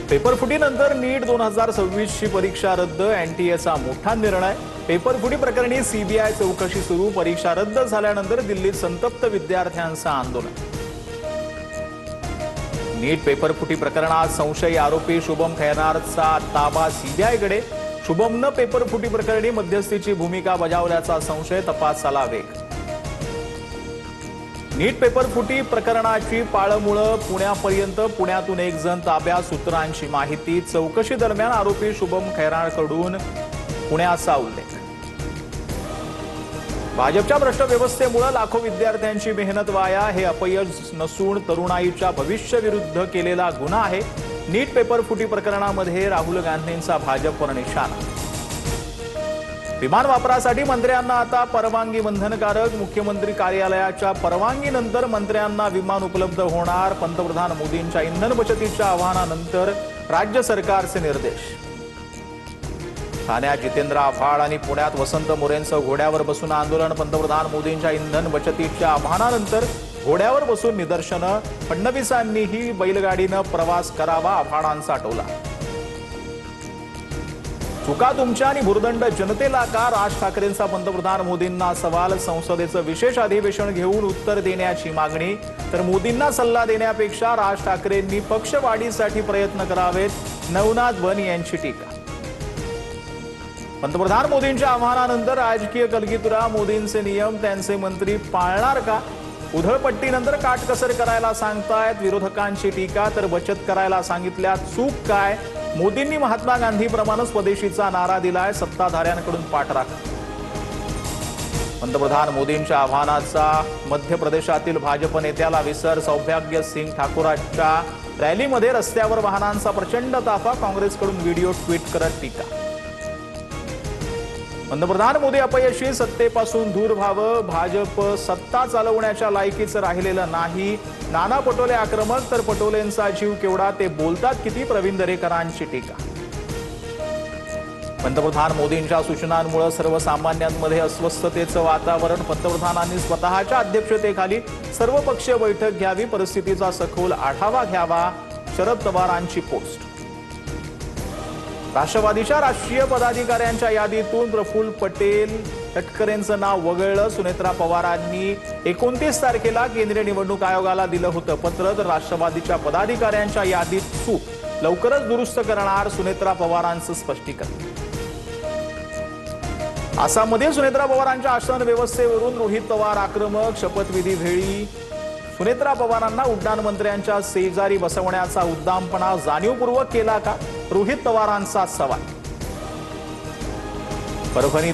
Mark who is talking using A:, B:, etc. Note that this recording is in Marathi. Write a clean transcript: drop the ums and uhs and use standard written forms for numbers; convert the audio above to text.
A: पेपरफुटीनंतर नीट 2026 ची परीक्षा रद्द, एनटीएचा मोठा निर्णय। पेपरफुटी प्रकरणी सीबीआय चौकशी सुरू, परीक्षा रद्द झाल्यानंतर दिल्लीत संतप्त विद्यार्थ्यांचं आंदोलन। नीट पेपरफुटी प्रकरणात संशयी आरोपी शुभम खैरनारचा ताबा सीबीआयकडे। शुभमनं पेपरफुटी प्रकरणी मध्यस्थीची भूमिका बजावल्याचा संशय, तपासाला वेग। नीट पेपरफुटी प्रकरणाची पाळमुळं पुण्यापर्यंत, पुण्यातून एक जण ताब्यात, सूत्रांची माहिती। चौकशी दरम्यान आरोपी शुभम खैरनारकडून पुण्याचा उल्लेख। भाजपच्या भ्रष्ट व्यवस्थेमुळे लाखो विद्यार्थ्यांची मेहनत वाया, हे अपयश नसून तरुणाईच्या भविष्याविरुद्ध केलेला गुन्हा आहे। नीट पेपरफुटी प्रकरणामध्ये राहुल गांधींचा भाजपवर निशाणा। विमान वापरासाठी मंत्र्यांना आता परवानगी बंधनकारक, मुख्यमंत्री कार्यालयाच्या परवानगीनंतर मंत्र्यांना विमान उपलब्ध होणार। पंतप्रधान मोदींच्या इंधन बचतीच्या आवाहनानंतर राज्य सरकारचे निर्देश। ठाण्यात जितेंद्र आव्हाड आणि पुण्यात वसंत मोरेंचं घोड्यावर बसून आंदोलन। पंतप्रधान मोदींच्या इंधन बचतीच्या आवाहनानंतर घोड्यावर बसून निदर्शनं। फडणवीसांनीही बैलगाडीनं प्रवास करावा, आव्हाडांचा टोला। चुका तुमच्या आणि भुर्दंड जनतेला का, राज ठाकरेंचा पंतप्रधान मोदींना सवाल। संसदेचं विशेष अधिवेशन घेऊन उत्तर देण्याची मागणी, तर मोदींना सल्ला देण्यापेक्षा राज ठाकरेंनी पक्षवाढीसाठी प्रयत्न करावेत, नवनाथ वन यांची टीका। पंतप्रधान मोदींच्या आव्हानानंतर राजकीय कलगीतुरा, मोदींचे नियम त्यांचे मंत्री पाळणार का? उधळपट्टीनंतर काटकसर करायला सांगतायत विरोधकांची टीका, तर बचत करायला सांगितल्यात चूक काय? मोदींनी महात्मा गांधीप्रमाणे स्वदेशीचा नारा दिलाय, सत्ताधाऱ्यांकडून पाठराख। पंतप्रधान मोदींच्या आव्हानाचा मध्य प्रदेशातील भाजप नेत्याला विसर, सौभाग्य सिंग ठाकुराच्या रॅलीमध्ये रस्त्यावर वाहनांचा प्रचंड ताफा, काँग्रेसकडून व्हिडिओ ट्विट करत टीका। पंतप्रधान मोदी अपयशी, सत्तेपासून दूर व्हावं, भाजप सत्ता चालवण्याच्या लायकीचं राहिलेलं नाही। नाना पटोले आक्रमक, तर पटोलेंचा जीव केवढा ते बोलतात किती? प्रवीण दरेकरांची टीका। पंतप्रधान मोदींच्या सूचनांमुळे सर्वसामान्यांमध्ये अस्वस्थतेचं वातावरण, पंतप्रधानांनी स्वतःच्या अध्यक्षतेखाली सर्वपक्षीय बैठक घ्यावी, परिस्थितीचा सखोल आढावा घ्यावा, शरद पवारांची पोस्ट। राष्ट्रवादीच्या राष्ट्रीय पदाधिकाऱ्यांच्या यादीतून प्रफुल्ल पटेल तटकरेंचं नाव वगळलं। सुनेत्रा पवारांनी 29 तारखेला केंद्रीय निवडणूक आयोगाला दिलं होतं पत्र, तर राष्ट्रवादीच्या पदाधिकाऱ्यांच्या यादीत चूक, लवकरच दुरुस्त करणार, सुनेत्रा पवारांचं स्पष्टीकरण। आसाममध्ये सुनेत्रा पवारांच्या आसन व्यवस्थेवरून रोहित पवार आक्रमक, शपथविधी वेळी सुनेत्रा पवारांना उड्डाण मंत्र्यांच्या शेजारी बसवण्याचा उद्दामपणा जाणीवपूर्वक केला का? रोहित पवारांचा सवाल। परभणीत